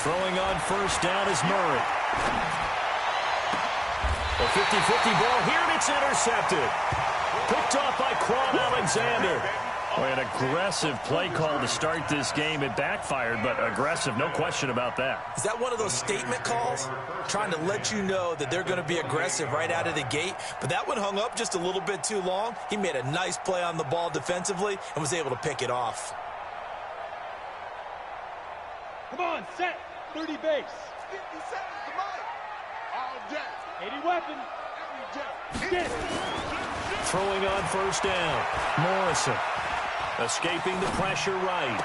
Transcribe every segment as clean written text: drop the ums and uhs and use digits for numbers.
Throwing on first down is Murray. A 50-50 ball here, and it's intercepted. Picked off by Quan Alexander. Boy, an aggressive play call to start this game. It backfired, but aggressive, no question about that. Is that one of those statement calls? Trying to let you know that they're going to be aggressive right out of the gate, but that one hung up just a little bit too long. He made a nice play on the ball defensively and was able to pick it off. Come on, set. 30 base. 50 seconds to mine. All day. 80 weapon. Every day. Throwing on first down. Morrison. Escaping the pressure right.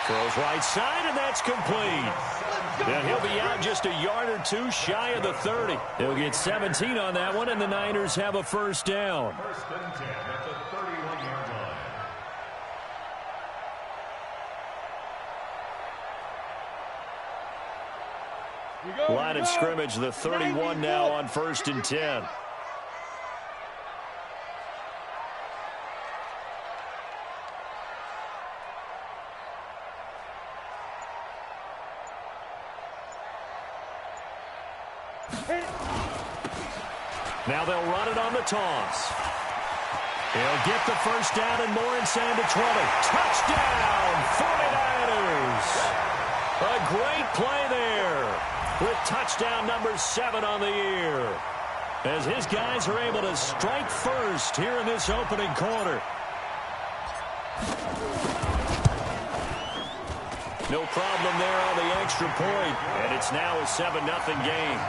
Throws right side, and that's complete. And he'll be out just a yard or two shy of the 30. He'll get 17 on that one, and the Niners have a first down. First and 10 at the 31-yard line. Line of scrimmage, the 31 now on first and 10. Now they'll run it on the toss. He'll get the first down and more inside the 20. Touchdown, 49ers. A great play there with touchdown number 7 on the year, as his guys are able to strike first here in this opening quarter. No problem there on the extra point, and it's now a 7-0 game.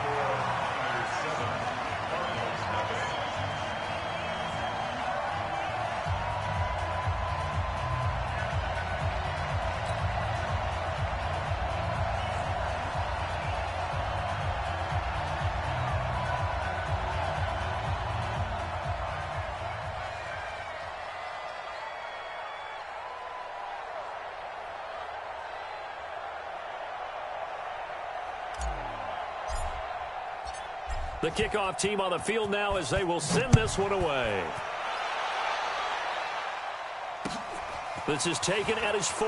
The kickoff team on the field now as they will send this one away. This is taken at his 4.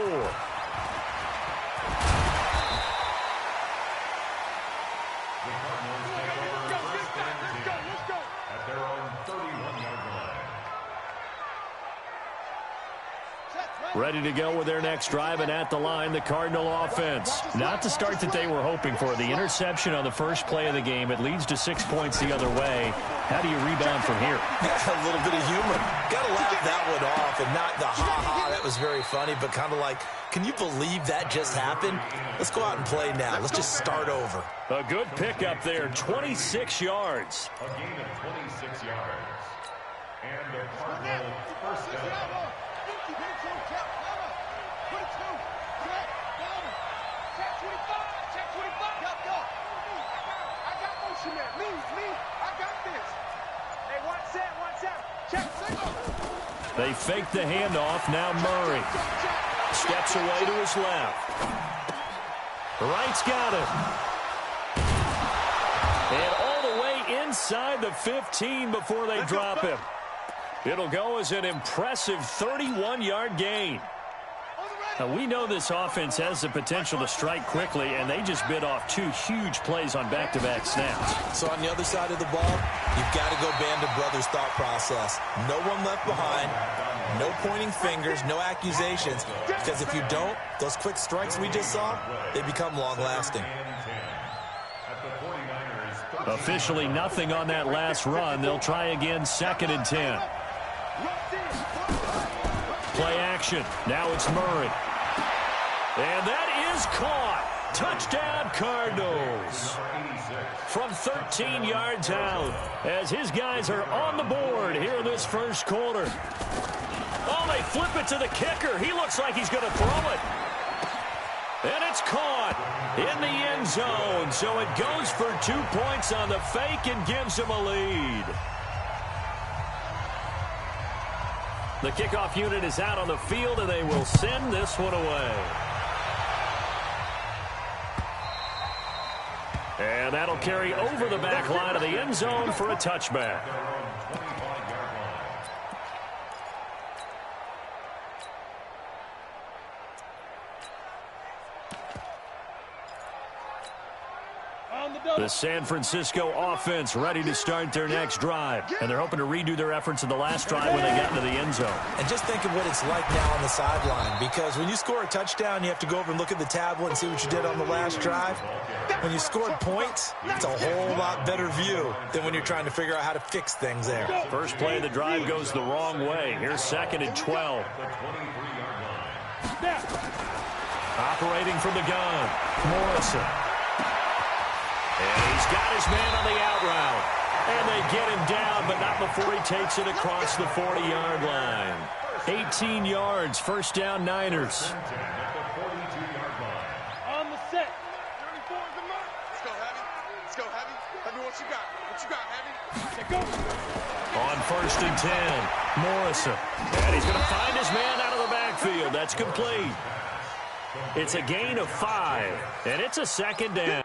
Ready to go with their next drive, and at the line, the Cardinal offense. Not the start that they were hoping for. The interception on the first play of the game. It leads to 6 points the other way. How do you rebound from here? A little bit of humor. Got to laugh that one off, and not the ha-ha, that was very funny, but kind of like, can you believe that just happened? Let's go out and play now. Let's just start over. A good pickup there, 26 yards. A gain of 26 yards. And the Cardinal first down. They fake the handoff. Now Murray steps away to his left. Wright's got it. And all the way inside the 15 before they drop him. It'll go as an impressive 31-yard gain. Now, we know this offense has the potential to strike quickly, and they just bit off 2 huge plays on back-to-back snaps. So on the other side of the ball, you've got to go Band of Brothers thought process. No one left behind, no pointing fingers, no accusations, because if you don't, those quick strikes we just saw, they become long-lasting. Officially nothing on that last run. They'll try again, 2nd and 10. Play action. Now it's Murray. And that is caught. Touchdown, Cardinals. From 13 yards out, as his guys are on the board here in this first quarter. Oh, they flip it to the kicker. He looks like he's going to throw it. And it's caught in the end zone. So it goes for 2 points on the fake and gives him a lead. The kickoff unit is out on the field, and they will send this one away. And that'll carry over the back line of the end zone for a touchback. On the double. The San Francisco offense ready to start their next drive. And they're hoping to redo their efforts in the last drive when they got into the end zone. And just think of what it's like now on the sideline, because when you score a touchdown, you have to go over and look at the tablet and see what you did on the last drive. When you scored points, it's a whole lot better view than when you're trying to figure out how to fix things there. First play of the drive goes the wrong way. Here's 2nd and 12. Operating from the gun, Morrison. And he's got his man on the out route. And they get him down, but not before he takes it across the 40-yard line. 18 yards, first down, Niners. On the set. 34 is the mark. Let's go, Heavy. Let's go, Heavy. Heavy, what you got? What you got, Heavy? Let's go. On 1st and 10, Morrison. And he's going to find his man out of the backfield. That's complete. It's a gain of 5, and it's a 2nd down.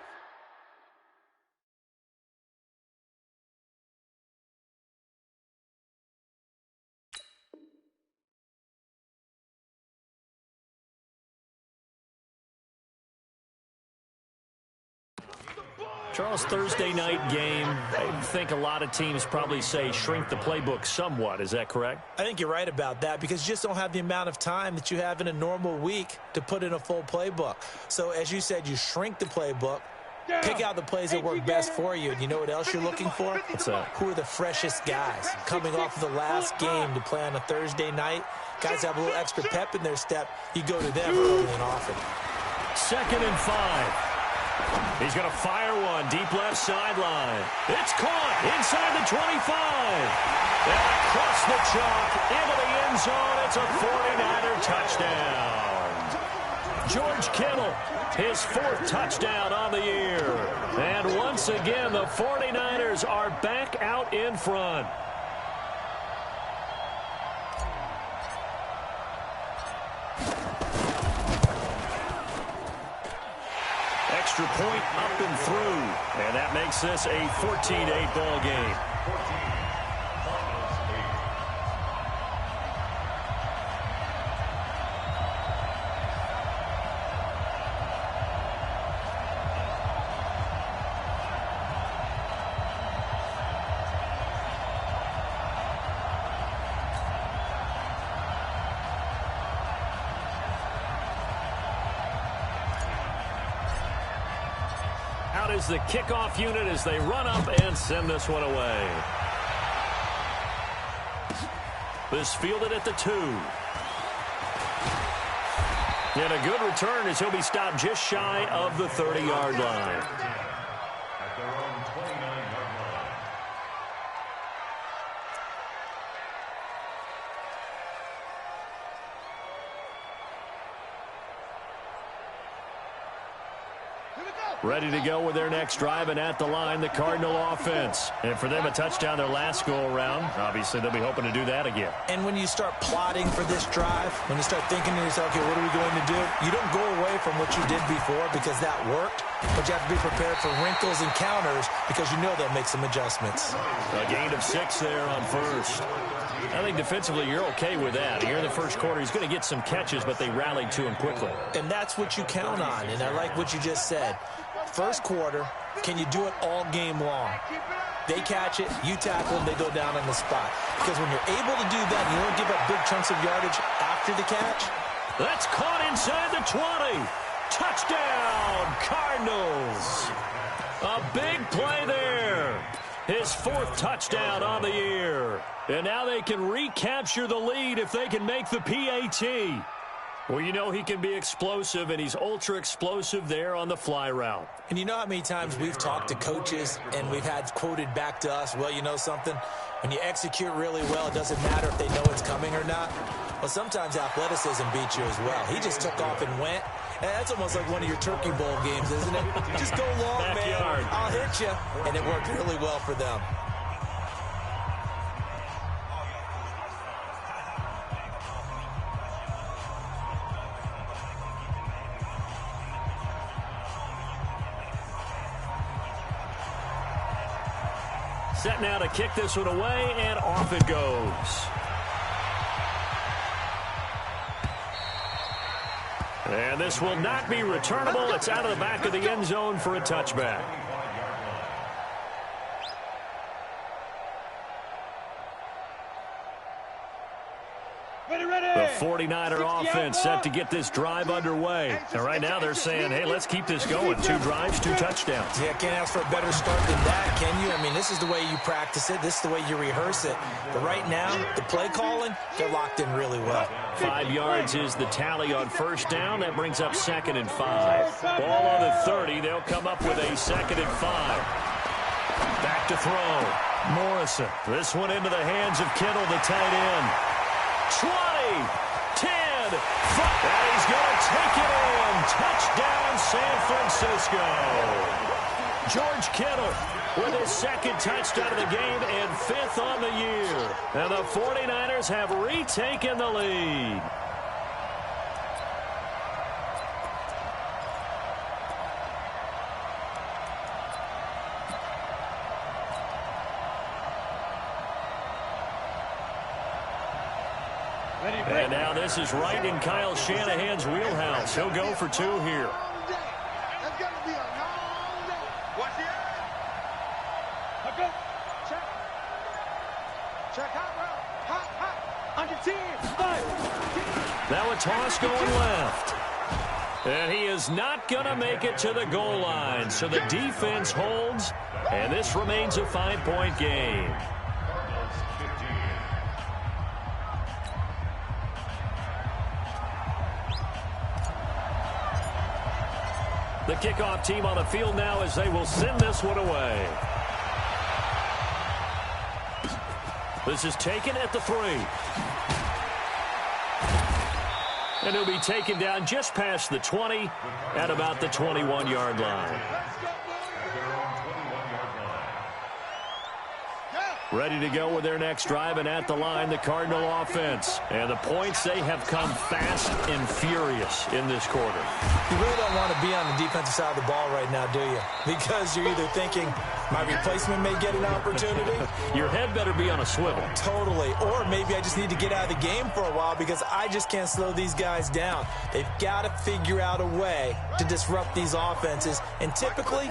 Charles, Thursday night game, I think a lot of teams probably say shrink the playbook somewhat. Is that correct? I think you're right about that, because you just don't have the amount of time that you have in a normal week to put in a full playbook. So, as you said, you shrink the playbook, pick out the plays that work best for you. And you know what else you're looking for? What's that? Who are the freshest guys coming off of the last game to play on a Thursday night? Guys have a little extra pep in their step. You go to them early and often. 2nd and 5. He's going to fire one deep left sideline. It's caught inside the 25. And across the chalk into the end zone. It's a 49er touchdown. George Kittle, his 4th touchdown on the year. And once again, the 49ers are back out in front. Extra point up and through. And that makes this a 14-8 ball game. Is the kickoff unit as they run up and send this one away. This fielded at the 2. And a good return as he'll be stopped just shy of the 30-yard line. At their own 29-yard line. Ready to go with their next drive, and at the line, the Cardinal offense. And for them, a touchdown their last go-around. Obviously, they'll be hoping to do that again. And when you start plotting for this drive, when you start thinking to yourself, okay, what are we going to do? You don't go away from what you did before because that worked, but you have to be prepared for wrinkles and counters because you know they'll make some adjustments. A gain of 6 there on 1st. I think defensively you're okay with that. Here in the first quarter, he's going to get some catches, but they rallied to him quickly. And that's what you count on, and I like what you just said. First quarter, can you do it all game long? They catch it, you tackle them, they go down on the spot. Because when you're able to do that, you don't give up big chunks of yardage after the catch. That's caught inside the 20. Touchdown, Cardinals. A big play there. His 4th touchdown on the year. And now they can recapture the lead if they can make the PAT. Well, you know he can be explosive, and he's ultra-explosive there on the fly route. And you know how many times we've talked to coaches and we've had quoted back to us, well, you know something? When you execute really well, it doesn't matter if they know it's coming or not. Well, sometimes athleticism beats you as well. He just took off and went. And that's almost like one of your Turkey Bowl games, isn't it? Just go long, man. I'll hit you. And it worked really well for them. Set now to kick this one away, and off it goes. And this will not be returnable. It's out of the back of the end zone for a touchback. 49er offense set to get this drive underway. And right now they're saying, hey, let's keep this going. 2 drives, 2 touchdowns. Yeah, can't ask for a better start than that, can you? I mean, this is the way you practice it. This is the way you rehearse it. But right now, the play calling, they're locked in really well. 5 yards is the tally on first down. That brings up 2nd and 5. Ball on the 30. They'll come up with a 2nd and 5. Back to throw. Morrison. This one into the hands of Kittle, the tight end. 20, 10, 5. And he's going to take it in. Touchdown, San Francisco. George Kittle with his 2nd touchdown of the game and 5th on the year. And the 49ers have retaken the lead. And now this is right in Kyle Shanahan's wheelhouse. He'll go for 2 here. That's going to be a long day. Watch the eye. Go. Check. Check hot route. Hot. Under 10. 5. Now a toss going left. And he is not going to make it to the goal line. So the defense holds, and this remains a 5-point game. The kickoff team on the field now as they will send this one away. This is taken at the 3. And he'll be taken down just past the 20 at about the 21-yard line. Ready to go with their next drive, and at the line, the Cardinal offense. And the points, they have come fast and furious in this quarter. You really don't want to be on the defensive side of the ball right now, do you? Because you're either thinking, my replacement may get an opportunity. Your head better be on a swivel. Totally. Or maybe I just need to get out of the game for a while because I just can't slow these guys down. They've got to figure out a way to disrupt these offenses. And typically,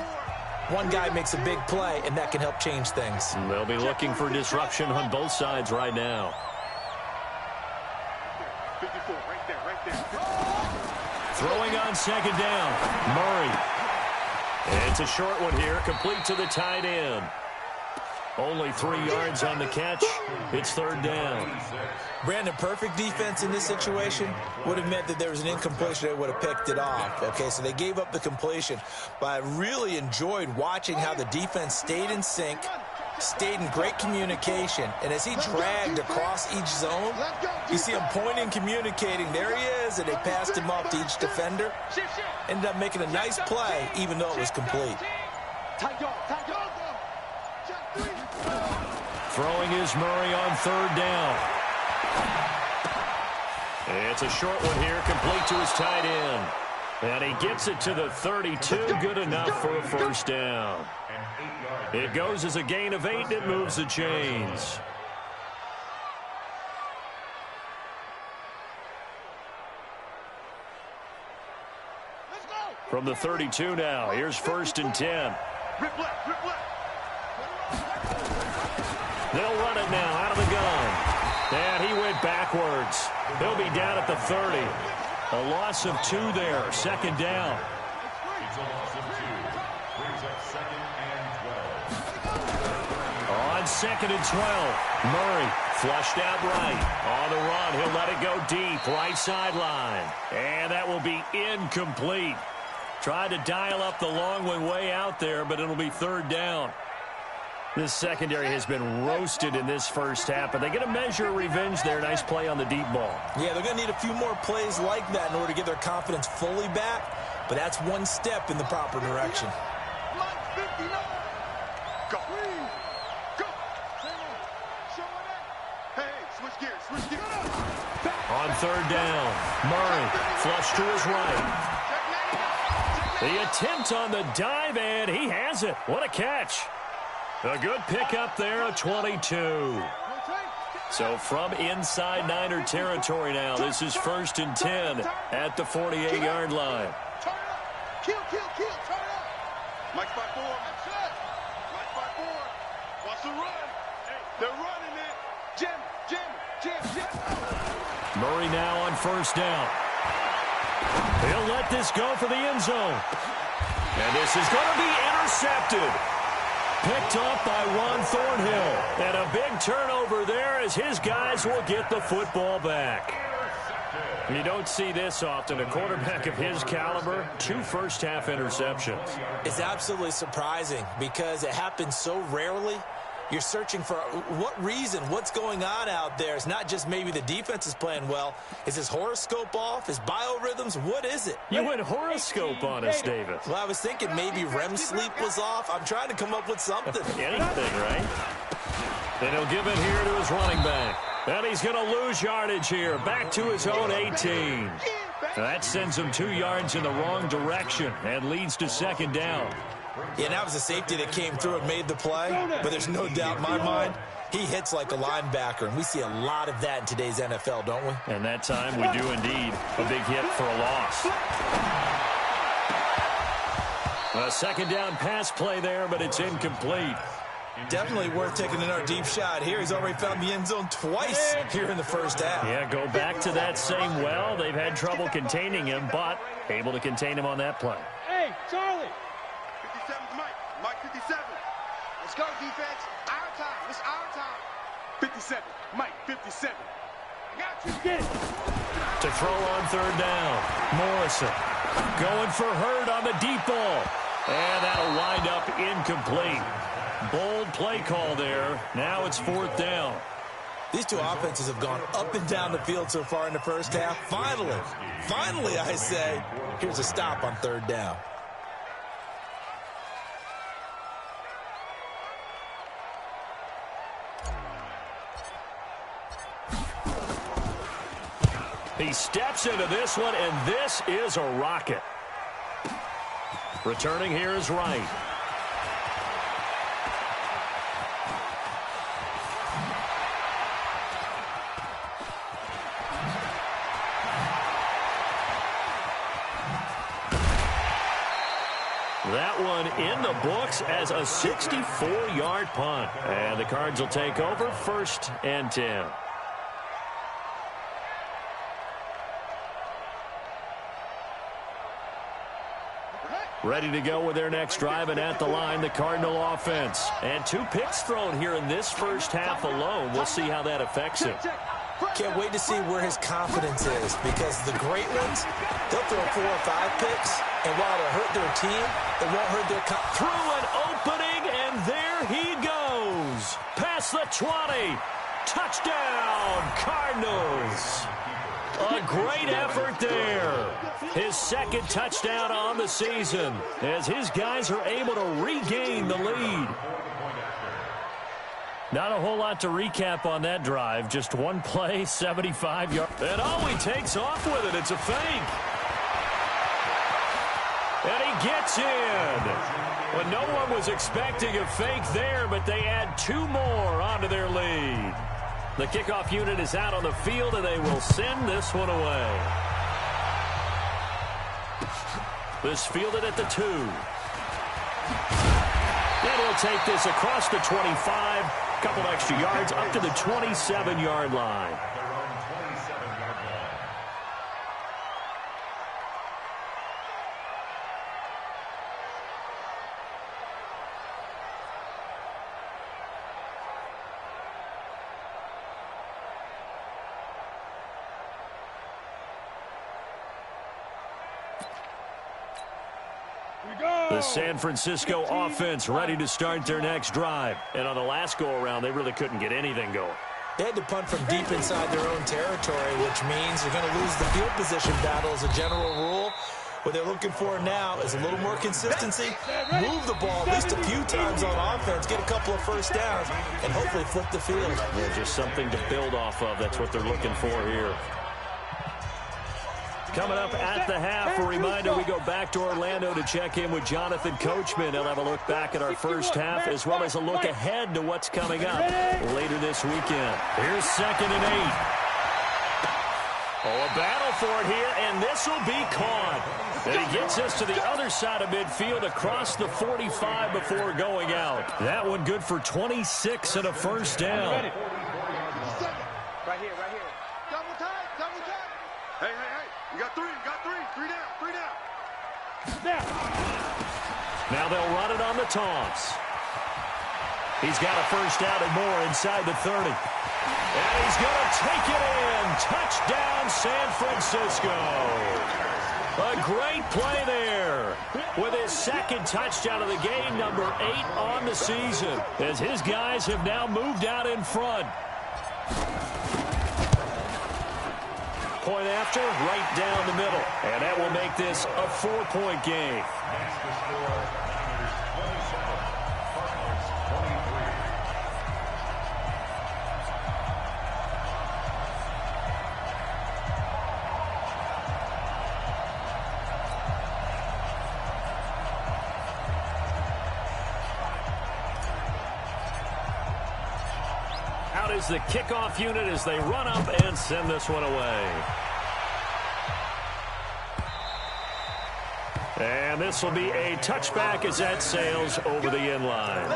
one guy makes a big play, and that can help change things. They'll be looking for disruption on both sides right now. 54, right there. Throwing on 2nd down, Murray. And it's a short one here, complete to the tight end. Only 3 yards on the catch. It's 3rd down. Brandon, perfect defense in this situation would have meant that there was an incompletion. They would have picked it off. Okay, so they gave up the completion. But I really enjoyed watching how the defense stayed in sync, stayed in great communication. And as he dragged across each zone, you see him pointing, communicating. There he is, and they passed him off to each defender. Ended up making a nice play, even though it was complete. Throwing is Murray on 3rd down. It's a short one here, complete to his tight end. And he gets it to the 32, good enough for a 1st down. It goes as a gain of 8, and it moves the chains. From the 32 now, here's 1st and 10. They'll run it now out of the gun. And he went backwards. He'll be down at the 30. A loss of 2 there. 2nd down. It's a loss of 2. Brings up 2nd and 12. On 2nd and 12. Murray flushed out right. On the run, he'll let it go deep. Right sideline. And that will be incomplete. Tried to dial up the long one way out there, but it'll be 3rd down. This secondary has been roasted in this first half, but they get a measure of revenge there. Nice play on the deep ball. Yeah, they're going to need a few more plays like that in order to get their confidence fully back, but that's one step in the proper direction. Go. Hey, switch gears. On 3rd down, Murray flush to his right. The attempt on the dive, and he has it. What a catch. A good pickup there, a 22. So from inside Niner territory now, this is 1st and 10 at the 48-yard line. Kill, turn up. Mike by 4. Watch the run. Hey, they're running it. Murray now on first down. He'll let this go for the end zone. And this is going to be intercepted. Picked off by Ron Thornhill. And a big turnover there as his guys will get the football back. You don't see this often. A quarterback of his caliber, 2 first-half interceptions. It's absolutely surprising because it happens so rarely. You're searching for what reason, what's going on out there. It's not just maybe the defense is playing well. Is his horoscope off? His biorhythms? What is it? You went horoscope on us, David. Well, I was thinking maybe REM sleep was off. I'm trying to come up with something. Anything, right? Then he'll give it here to his running back. And he's going to lose yardage here. Back to his own 18. That sends him 2 yards in the wrong direction and leads to second down. Yeah, that was a safety that came through and made the play. But there's no doubt in my mind, he hits like a linebacker. And we see a lot of that in today's NFL, don't we? And that time we do indeed. A big hit for a loss. A second down pass play there, but it's incomplete. Definitely worth taking another deep shot here. He's already found the end zone twice here in the first half. Yeah, go back to that same well. They've had trouble containing him, but able to contain him on that play. Hey, Charlie. 57's Mike. Mike 57. Let's go, defense. Our time. It's our time. 57. Mike 57. Got you. Get it. To throw on third down. Morrison going for Hurd on the deep ball. And that'll wind up incomplete. Bold play call there. Now it's fourth down. These two offenses have gone up and down the field so far in the first half. Finally, I say, here's a stop on third down. He steps into this one, and this is a rocket. Returning here is Wright. That one in the books as a 64-yard punt. And the Cards will take over 1st and 10. Ready to go with their next drive, and at the line, the Cardinal offense. And 2 picks thrown here in this first half alone. We'll see how that affects him. Can't wait to see where his confidence is, because the great ones, they'll throw 4 or 5 picks, and while it'll hurt their team, it won't hurt their confidence. Through an opening, and there he goes. Past the 20. Touchdown, Cardinals. A great effort there. His 2nd touchdown on the season as his guys are able to regain the lead. Not a whole lot to recap on that drive. Just one play, 75 yards. And he takes off with it. It's a fake. And he gets in. Well, no one was expecting a fake there, but they add 2 more onto their lead. The kickoff unit is out on the field, and they will send this one away. This fielded at the 2. And he'll take this across the 25. Couple extra yards up to the 27-yard line. The San Francisco offense ready to start their next drive. And on the last go-around, they really couldn't get anything going. They had to punt from deep inside their own territory, which means they're going to lose the field position battle as a general rule. What they're looking for now is a little more consistency, move the ball at least a few times on offense, get a couple of first downs, and hopefully flip the field. Yeah, just something to build off of. That's what they're looking for here. Coming up at the half, a reminder, we go back to Orlando to check in with Jonathan Coachman. He'll have a look back at our first half as well as a look ahead to what's coming up later this weekend. Here's 2nd and 8. Oh, a battle for it here, and this will be caught. And he gets us to the other side of midfield across the 45 before going out. That one good for 26 and a first down. Now they'll run it on the toss. He's got a first down and more inside the 30. And he's going to take it in. Touchdown, San Francisco. A great play there with his second touchdown of the game, number 8 on the season, as his guys have now moved out in front. Point after, right down the middle. And that will make this a 4-point game. Out is the kickoff unit as they run up and send this one away. And this will be a touchback as that sails over the end line.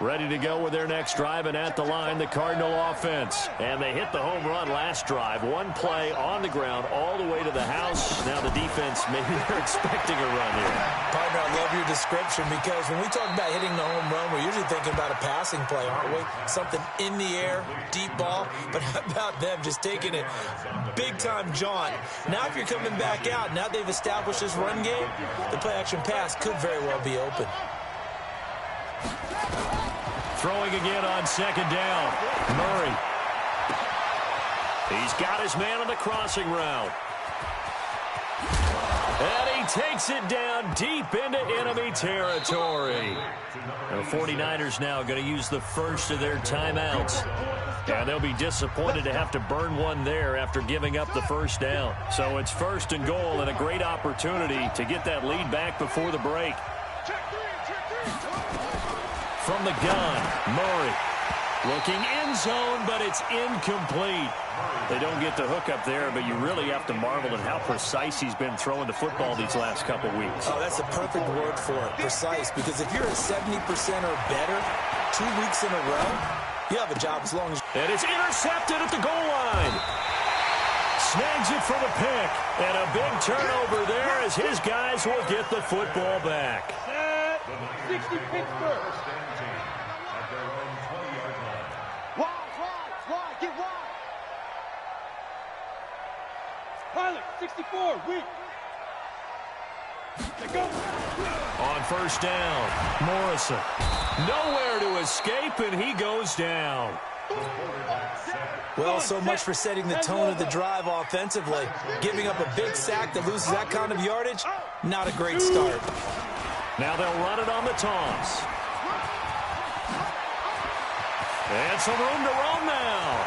Ready to go with their next drive, and at the line, the Cardinal offense. And they hit the home run last drive. One play on the ground all the way to the house. Now the defense, maybe they're expecting a run here. Partner, I love your description, because when we talk about hitting the home run, we're usually thinking about a passing play, aren't we? Something in the air, deep ball. But how about them just taking it big-time jaunt? Now if you're coming back out, now they've established this run game, the play-action pass could very well be open. Throwing again on second down. Murray. He's got his man on the crossing route. And he takes it down deep into enemy territory. The 49ers now going to use the first of their timeouts. And they'll be disappointed to have to burn one there after giving up the first down. So it's first and goal, and a great opportunity to get that lead back before the break. From the gun, Murray looking end zone, but it's incomplete. They don't get the hook up there, but you really have to marvel at how precise he's been throwing the football these last couple weeks. Oh, that's a perfect word for it, precise, because if you're at 70% or better 2 weeks in a row, you have a job as long as... And it's intercepted at the goal line. Snags it for the pick, and a big turnover there as his guys will get the football back. 60 Pittsburgh. Wide, get wide. Pilot, 64, weak. They go. On first down, Morrison. Nowhere to escape, and he goes down. Well, so much for setting the tone of the drive offensively. Giving up a big sack that loses that kind of yardage, not a great start. Now they'll run it on the toss. And some room to roam now.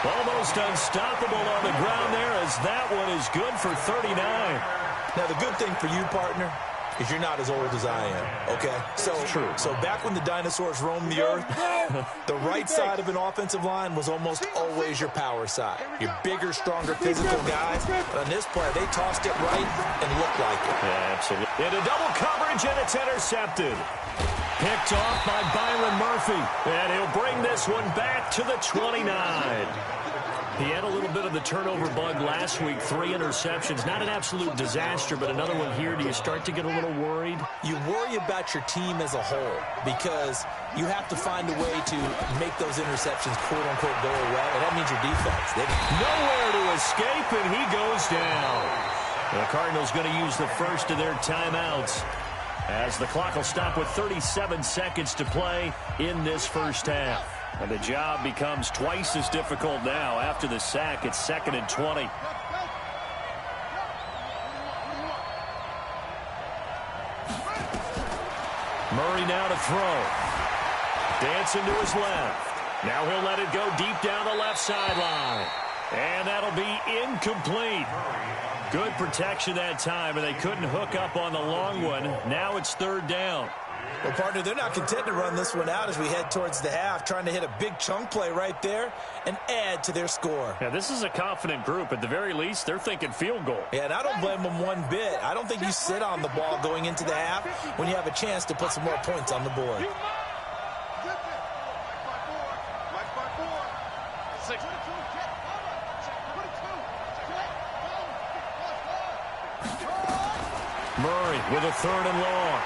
Almost unstoppable on the ground there, as that one is good for 39. Now, the good thing for you, partner, is you're not as old as I am, okay? So, true. So back when the dinosaurs roamed the earth, the right side of an offensive line was almost always your power side. Your bigger, stronger physical guys. But on this play, they tossed it right and looked like it. Yeah, absolutely. Into double coverage, and it's intercepted. Picked off by Byron Murphy. And he'll bring this one back to the 29. He had a little bit of the turnover bug last week, 3 interceptions. Not an absolute disaster, but another one here. Do you start to get a little worried? You worry about your team as a whole, because you have to find a way to make those interceptions, quote-unquote, go away, and that means your defense. Nowhere to escape, and he goes down. The Cardinals going to use the first of their timeouts, as the clock will stop with 37 seconds to play in this first half. And the job becomes twice as difficult now after the sack. It's 2nd and 20. Murray now to throw. Dancing to his left. Now he'll let it go deep down the left sideline. And that'll be incomplete. Good protection that time, and they couldn't hook up on the long one. Now it's 3rd down. Well, partner, they're not content to run this one out as we head towards the half, trying to hit a big chunk play right there and add to their score. Yeah, this is a confident group. At the very least, they're thinking field goal. Yeah, and I don't blame them one bit. I don't think you sit on the ball going into the half when you have a chance to put some more points on the board. Murray with a 3rd and long.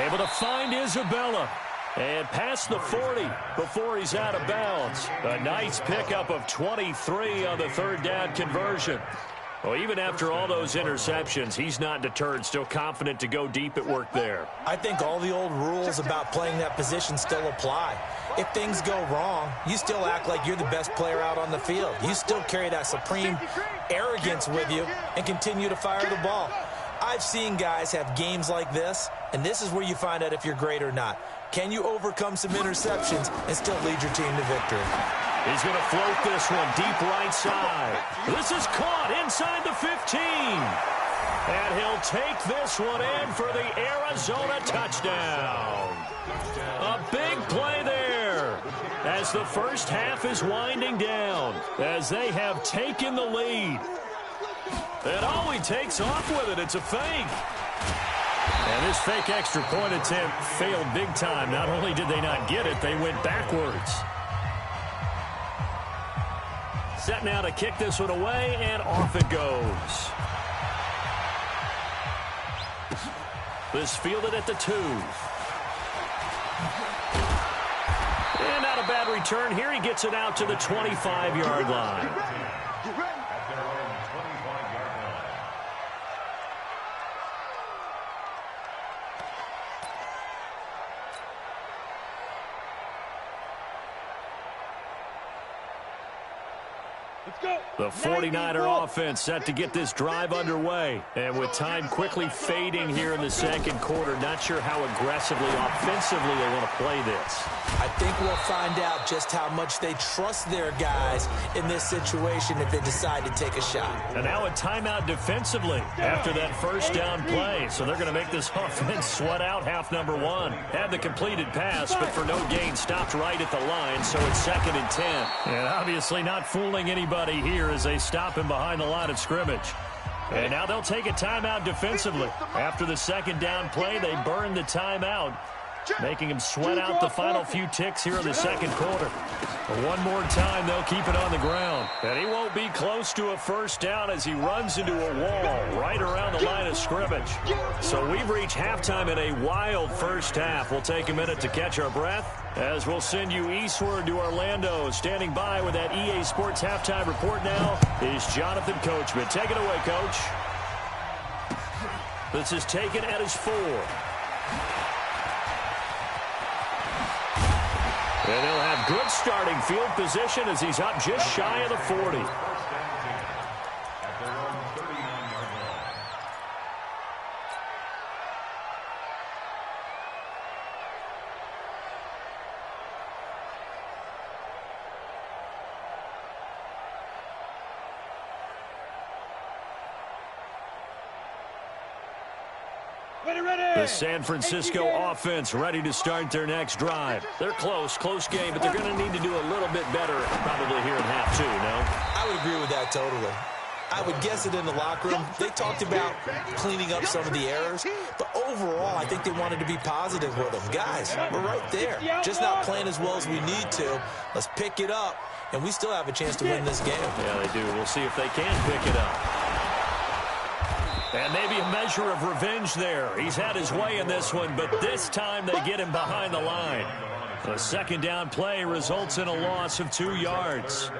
Able to find Isabella. And past the 40 before he's out of bounds. A nice pickup of 23 on the 3rd down conversion. Well, even after all those interceptions, he's not deterred, still confident to go deep at work there. I think all the old rules about playing that position still apply. If things go wrong, you still act like you're the best player out on the field. You still carry that supreme arrogance with you and continue to fire the ball. I've seen guys have games like this, and this is where you find out if you're great or not. Can you overcome some interceptions and still lead your team to victory? He's going to float this one deep right side. This is caught inside the 15. And he'll take this one in for the Arizona touchdown. A big play there as the first half is winding down, as they have taken the lead. And oh, he takes off with it. It's a fake. And this fake extra point attempt failed big time. Not only did they not get it, they went backwards. Set now to kick this one away, and off it goes. This fielded at the 2. And not a bad return here. He gets it out to the 25-yard line. The 49er offense set to get this drive underway. And with time quickly fading here in the second quarter, not sure how aggressively, offensively they want to play this. I think we'll find out just how much they trust their guys in this situation if they decide to take a shot. And now a timeout defensively after that first down play. So they're going to make this offense sweat out half number 1. Had the completed pass, but for no gain, stopped right at the line. So it's 2nd and 10. And obviously not fooling anybody here as they stop him behind the line of scrimmage. And now they'll take a timeout defensively. After the second down play, they burn the timeout, making him sweat out the final few ticks here in the second quarter. One more time, they'll keep it on the ground. And he won't be close to a first down as he runs into a wall right around the line of scrimmage. So we've reached halftime in a wild first half. We'll take a minute to catch our breath as we'll send you eastward to Orlando. Standing by with that EA Sports halftime report now is Jonathan Coachman. Take it away, Coach. This is taken at his 4. And they'll have good starting field position as he's up just shy of the 40. The San Francisco offense ready to start their next drive. They're close game, but they're going to need to do a little bit better probably here in half 2, no? I would agree with that totally. I would guess it in the locker room. They talked about cleaning up some of the errors, but overall, I think they wanted to be positive with them. Guys, we're right there. Just not playing as well as we need to. Let's pick it up, and we still have a chance to win this game. Yeah, they do. We'll see if they can pick it up. And maybe a measure of revenge there. He's had his way in this one, but this time they get him behind the line. The second down play results in a loss of 2 yards.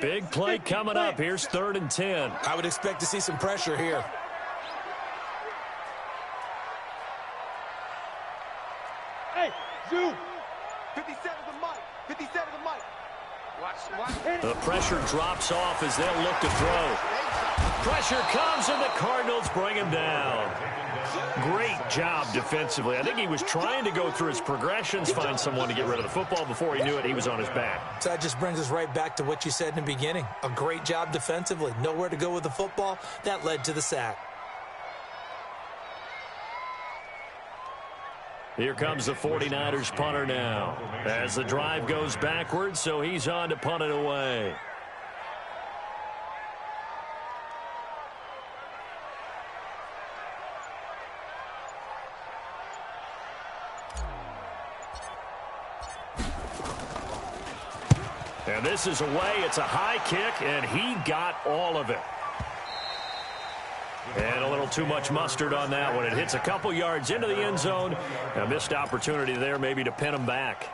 Big play coming up. Here's 3rd and 10. I would expect to see some pressure here. Hey, Zoo. 57 to Mike. 57 to Mike. Watch. The pressure drops off as they'll look to throw. Pressure comes, and the Cardinals bring him down. Great job defensively. I think he was trying to go through his progressions, find someone to get rid of the football. Before he knew it, he was on his back. So that just brings us right back to what you said in the beginning. A great job defensively. Nowhere to go with the football. That led to the sack. Here comes the 49ers punter now. As the drive goes backwards, so he's on to punt it away. And this is away. It's a high kick, and he got all of it. And a little too much mustard on that one. It hits a couple yards into the end zone. A missed opportunity there maybe to pin him back.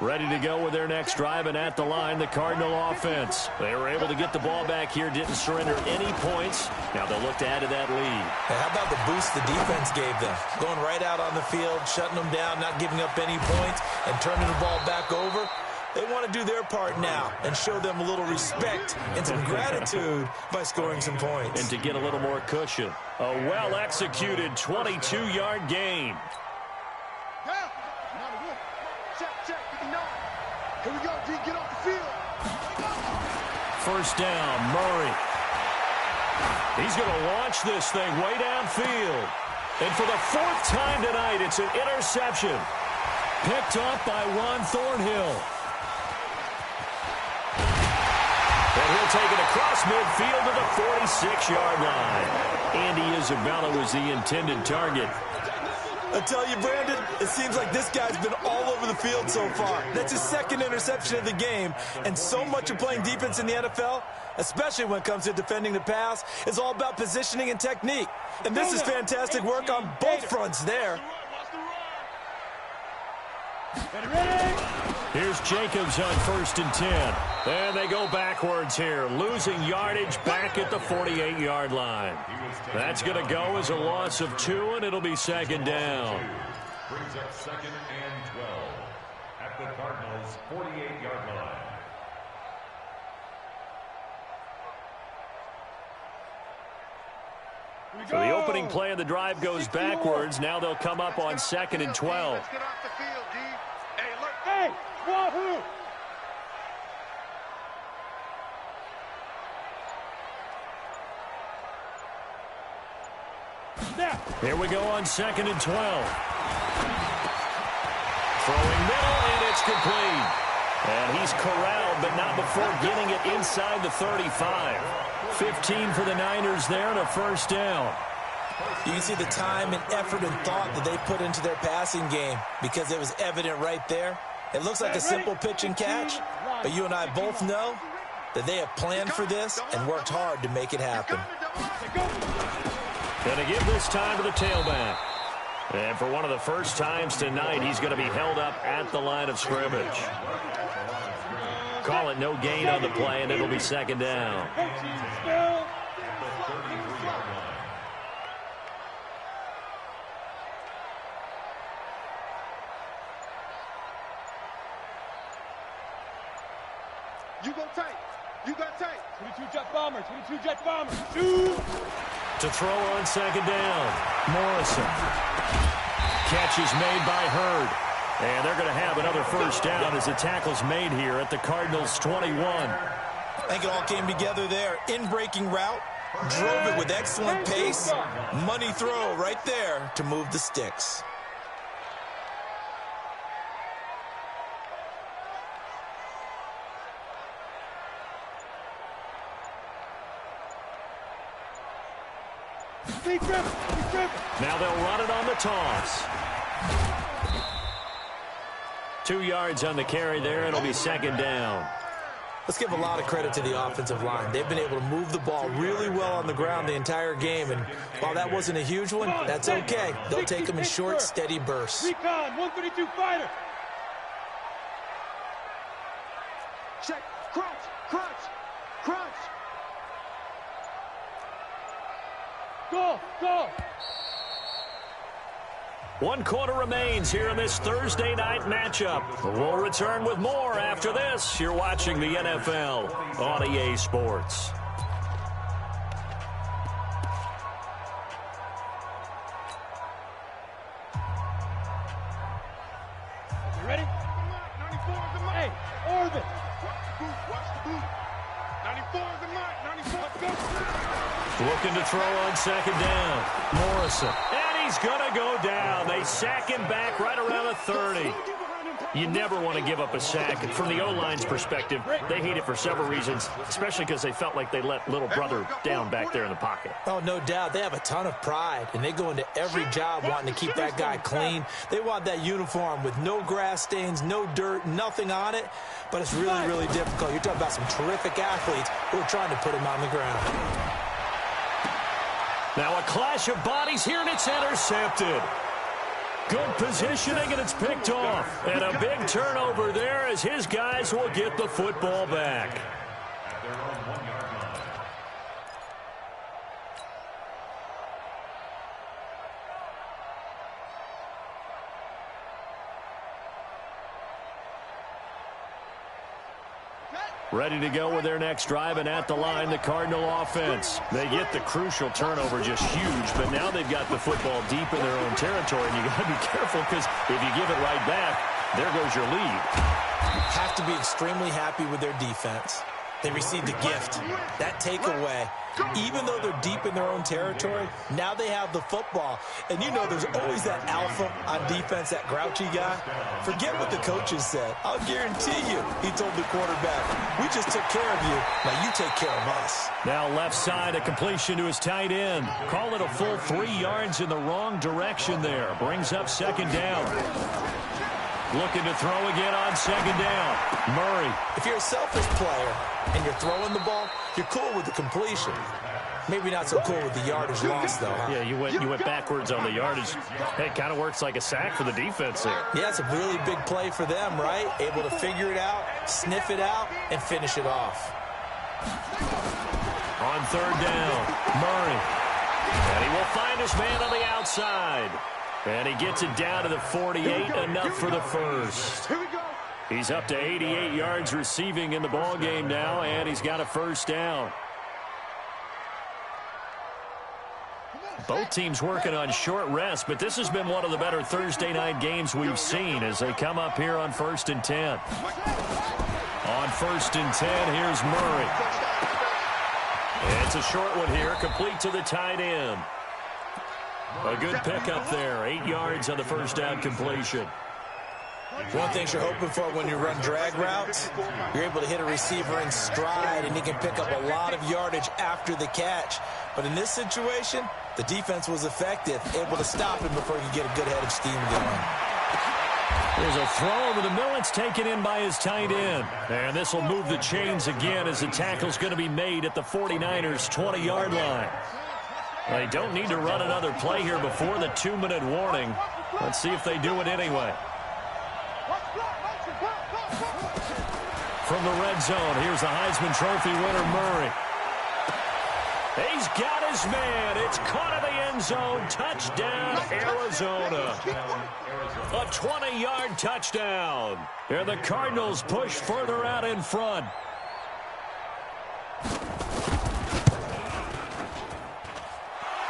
Ready to go with their next drive, and at the line, the Cardinal offense. They were able to get the ball back here, didn't surrender any points. Now they'll look to add to that lead. Hey, how about the boost the defense gave them? Going right out on the field, shutting them down, not giving up any points, and turning the ball back over. They want to do their part now and show them a little respect and some gratitude by scoring some points. And to get a little more cushion. A well-executed 22-yard gain. Check. Here we go, D. Get off the field. First down, Murray. He's going to launch this thing way downfield. And for the fourth time tonight, it's an interception. Picked up by Juan Thornhill. And he'll take it across midfield to the 46-yard line. Andy Isabella was the intended target. I tell you, Brandon, it seems like this guy's been all over the field so far. That's his second interception of the game. And so much of playing defense in the NFL, especially when it comes to defending the pass, is all about positioning and technique. And this is fantastic work on both fronts there. Here's Jacobs on 1st and 10. And they go backwards here, losing yardage back at the 48-yard line. That's going to go as a loss of 2, and it'll be second down. Brings up 2nd and 12 at the Cardinals' 48-yard line. So the opening play of the drive goes backwards. Now they'll come up on 2nd and 12. Let's get off the field, D. Hey, look. Hey, Wahoo! Here we go on 2nd and 12. Throwing middle, and it's complete. And he's corralled, but not before getting it inside the 35. 15 for the Niners there and a first down. You can see the time and effort and thought that they put into their passing game because it was evident right there. It looks like a simple pitch and catch, but you and I both know that they have planned for this and worked hard to make it happen. Going to give this time to the tailback. And for one of the first times tonight, he's going to be held up at the line of scrimmage. Call it no gain on the play, and it'll be second down. You go tight. You got tight. 22 jet bomber. 22 jet bomber. Shoot. To throw on second down, Morrison. Catch is made by Hurd. And they're going to have another first down as the tackle's made here at the Cardinals' 21. I think it all came together there. In-breaking route, drove it with excellent pace. Money throw right there to move the sticks. Now they'll run it on the toss. 2 yards on the carry there. It'll be second down. Let's give a lot of credit to the offensive line. They've been able to move the ball really well on the ground the entire game. And while that wasn't a huge one, that's okay. They'll take them in short, steady bursts. Recon, 132 fighter. Check. Crunch. Go. 1 quarter remains here in this Thursday night matchup. We'll return with more after this. You're watching the NFL on EA Sports. You ready? Hey, Orvin. Watch the boot. 94 is the mark. 94. Let's go. Looking to throw on second down. Morrison. And he's going to go down. They sack him back right around the 30. You never want to give up a sack. And from the O-line's perspective, they hate it for several reasons, especially because they felt like they let little brother down back there in the pocket. Oh, no doubt. They have a ton of pride, and they go into every job wanting to keep that guy clean. They want that uniform with no grass stains, no dirt, nothing on it. But it's really, really difficult. You're talking about some terrific athletes who are trying to put him on the ground. Now a clash of bodies here, and it's intercepted. Good positioning, and it's picked off. And a big turnover there as his guys will get the football back. Ready to go with their next drive, and at the line, the Cardinal offense. They get the crucial turnover, just huge, but now they've got the football deep in their own territory, and you got to be careful because if you give it right back, there goes your lead. Have to be extremely happy with their defense. They received a gift. That takeaway, even though they're deep in their own territory, now they have the football. And you know there's always that alpha on defense, that grouchy guy. Forget what the coaches said. I'll guarantee you, he told the quarterback, we just took care of you. Now you take care of us. Now left side, a completion to his tight end. Call it a full 3 yards in the wrong direction there. Brings up second down. Looking to throw again on second down. Murray. If you're a selfish player and you're throwing the ball, you're cool with the completion. Maybe not so cool with the yardage loss, though. Huh? Yeah, you went backwards on the yardage. Hey, it kind of works like a sack for the defense there. Yeah, it's a really big play for them, right? Able to figure it out, sniff it out, and finish it off. On third down, Murray. And he will find his man on the outside. And he gets it down to the 48, enough for the first. Here we go. He's up to 88 yards receiving in the ballgame now, and he's got a first down. Both teams working on short rest, but this has been one of the better Thursday night games we've seen as they come up here on 1st and 10. On 1st and 10, here's Murray. It's a short one here, complete to the tight end. A good pickup there, 8 yards on the first down completion. One thing you're hoping for when you run drag routes, you're able to hit a receiver in stride, and he can pick up a lot of yardage after the catch. But in this situation, the defense was effective, able to stop him before he could get a good head of steam going. There's a throw over the middle. It's taken in by his tight end. And this will move the chains again as the tackle's going to be made at the 49ers' 20-yard line. They don't need to run another play here before the 2-minute warning. Let's see if they do it anyway. From the red zone, here's the Heisman Trophy winner, Murray. He's got his man. It's caught in the end zone. Touchdown, Arizona. A 20-yard touchdown. And the Cardinals push further out in front.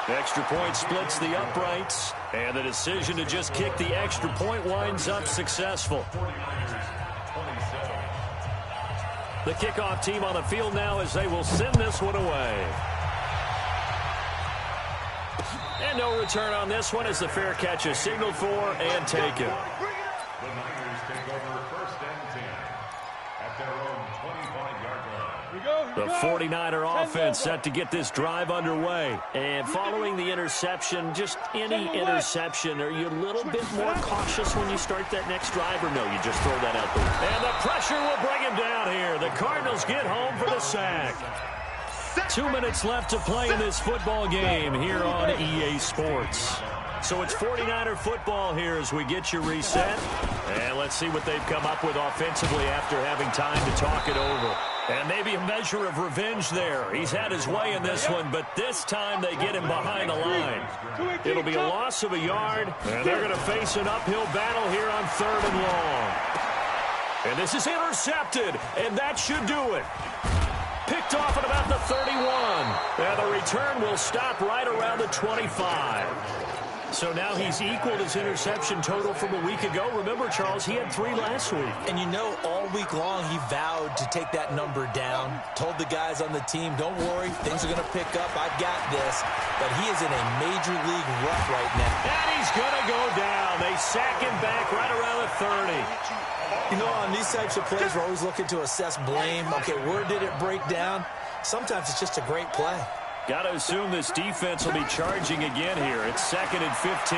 Extra point splits the uprights, and the decision to just kick the extra point winds up successful. The kickoff team on the field now as they will send this one away. And no return on this one as the fair catch is signaled for and taken. The Niners take over 1st and 10 at their own 25-yard line. The 49er offense set to get this drive underway. And following the interception, just any interception, are you a little bit more cautious when you start that next drive, or no, you just throw that out there? And the pressure will bring him down here. The Cardinals get home for the sack. 2 minutes left to play in this football game here on EA Sports. So it's 49er football here as we get you reset. And let's see what they've come up with offensively after having time to talk it over. And maybe a measure of revenge there. He's had his way in this one, but this time they get him behind the line. It'll be a loss of a yard, and they're going to face an uphill battle here on 3rd and long. And this is intercepted, and that should do it. Picked off at about the 31. And the return will stop right around the 25. So now he's equaled his interception total from a week ago. Remember, Charles, he had 3 last week. And you know, all week long he vowed to take that number down. Told the guys on the team, don't worry, things are going to pick up. I've got this. But he is in a major league rut right now. And he's going to go down. They sack him back right around the 30. You know, on these types of plays, we're always looking to assess blame. Okay, where did it break down? Sometimes it's just a great play. Got to assume this defense will be charging again here. It's 2nd and 15.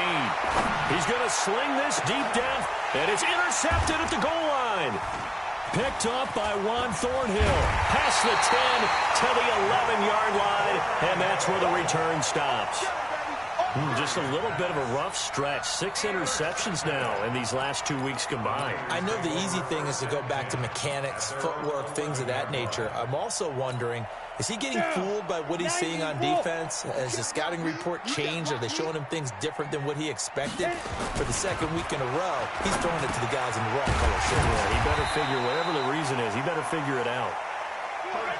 He's going to sling this deep down, and it's intercepted at the goal line. Picked up by Juan Thornhill. Past the 10 to the 11-yard line, and that's where the return stops. Just a little bit of a rough stretch. 6 interceptions now in these last 2 weeks combined. I know the easy thing is to go back to mechanics, footwork, things of that nature. I'm also wondering, is he getting fooled by what he's seeing on defense? Has the scouting report changed? Are they showing him things different than what he expected? For the 2nd week in a row, he's throwing it to the guys in the wrong color shirt. Yeah, he better figure, whatever the reason is, he better figure it out.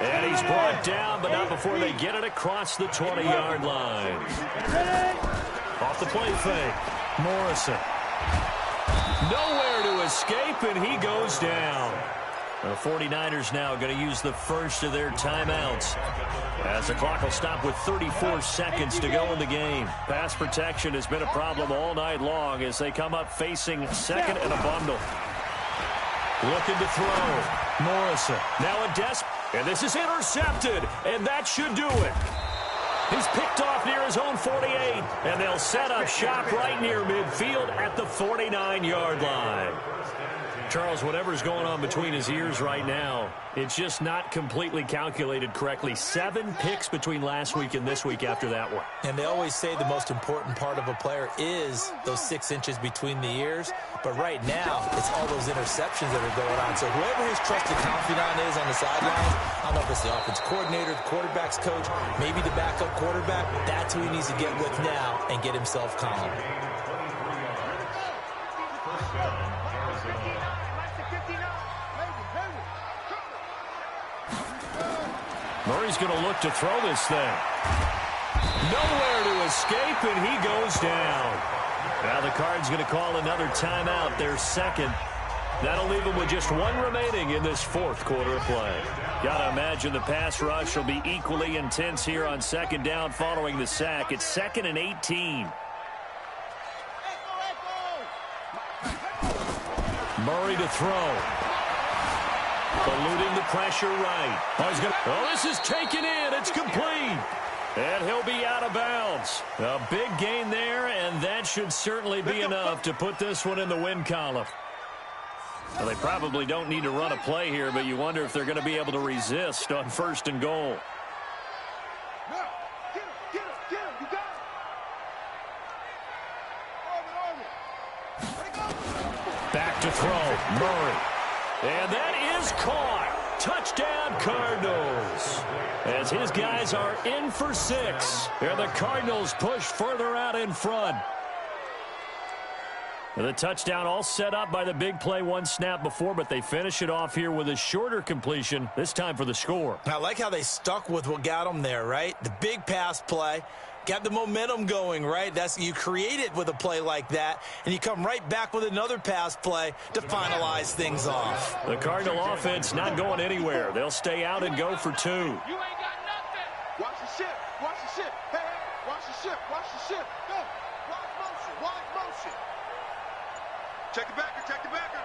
And he's brought down, but not before they get it across the 20-yard line. Off the play fake, Morrison. Nowhere to escape, and he goes down. The 49ers now going to use the first of their timeouts, as the clock will stop with 34 seconds to go in the game. Pass protection has been a problem all night long as they come up facing 2nd and a bundle. Looking to throw. Morrison now a desperate. And this is intercepted, and that should do it. He's picked off near his own 48, and they'll set up shop right near midfield at the 49-yard line. Charles, whatever's going on between his ears right now, it's just not completely calculated correctly. 7 picks between last week and this week after that one. And they always say the most important part of a player is those 6 inches between the ears. But right now, it's all those interceptions that are going on. So whoever his trusted confidant is on the sidelines, I don't know if it's the offense coordinator, the quarterback's coach, maybe the backup quarterback, that's who he needs to get with now and get himself calm. Murray's going to look to throw this thing. Nowhere to escape, and he goes down. Now the Cards going to call another timeout, their 2nd. That'll leave them with just 1 remaining in this 4th quarter of play. Got to imagine the pass rush will be equally intense here on 2nd down following the sack. It's 2nd and 18. Murray to throw. Eluding the pressure right. Oh, this is taken in. It's complete. And he'll be out of bounds. A big gain there, and that should certainly be enough to put this one in the win column. Well, they probably don't need to run a play here, but you wonder if they're going to be able to resist on 1st and goal. Back to throw. Murray. And that is caught. Touchdown, Cardinals. As his guys are in for 6. And the Cardinals push further out in front. The touchdown all set up by the big play 1 snap before, but they finish it off here with a shorter completion, this time for the score. I like how they stuck with what got them there, right? The big pass play. Got the momentum going, right? You create it with a play like that, and you come right back with another pass play to finalize things off. The Cardinal offense not going anywhere. They'll stay out and go for 2. You ain't got nothing. Watch the ship. Watch the ship. Hey, watch the ship. Watch the ship. Go. Watch motion. Watch motion. Check the backer. Check the backer.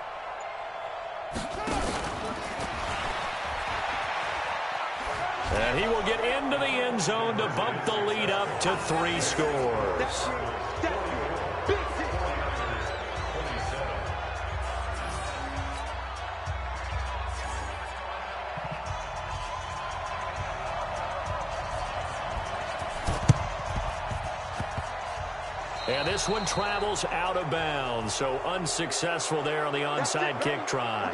And he will get into the end zone to bump the lead up to 3 scores. And this one travels out of bounds, so unsuccessful there on the onside kick try.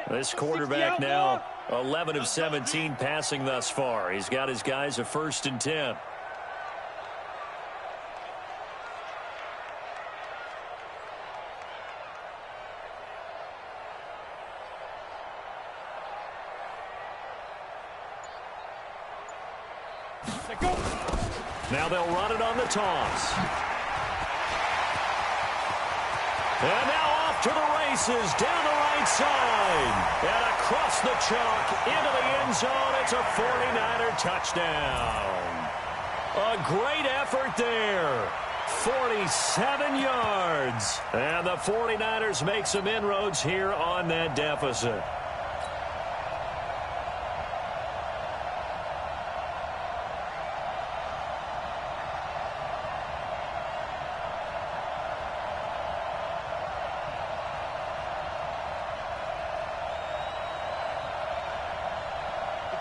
This quarterback now 11 of 17 passing thus far. He's got his guys a 1st and 10. Now they'll run it on the toss. And now off to the races, down the right side. And across the chalk, into the end zone. It's a 49er touchdown. A great effort there. 47 yards. And the 49ers make some inroads here on that deficit.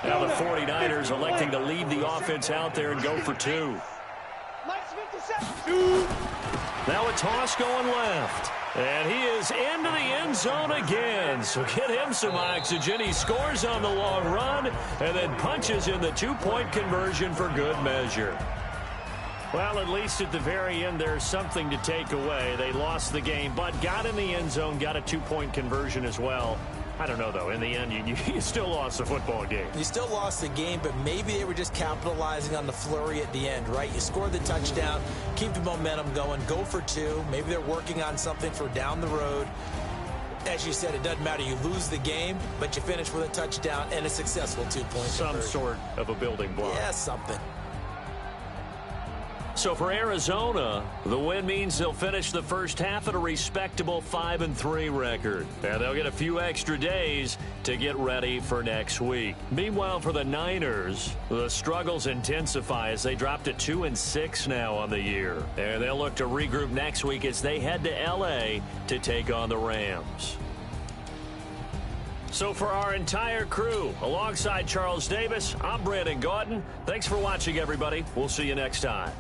Now the 49ers electing to leave the offense out there and go for 2. Now a toss going left. And he is into the end zone again. So get him some oxygen. He scores on the long run and then punches in the 2-point conversion for good measure. Well, at least at the very end, there's something to take away. They lost the game, but got in the end zone, got a 2-point conversion as well. I don't know, though. In the end, you still lost the football game. You still lost the game, but maybe they were just capitalizing on the flurry at the end, right? You scored the touchdown, keep the momentum going, go for 2. Maybe they're working on something for down the road. As you said, it doesn't matter. You lose the game, but you finish with a touchdown and a successful 2-point conversion. Some sort of a building block. Yeah, something. So for Arizona, the win means they'll finish the first half at a respectable 5-3 record. And they'll get a few extra days to get ready for next week. Meanwhile, for the Niners, the struggles intensify as they drop to 2-6 now on the year. And they'll look to regroup next week as they head to L.A. to take on the Rams. So for our entire crew, alongside Charles Davis, I'm Brandon Gaudin. Thanks for watching, everybody. We'll see you next time.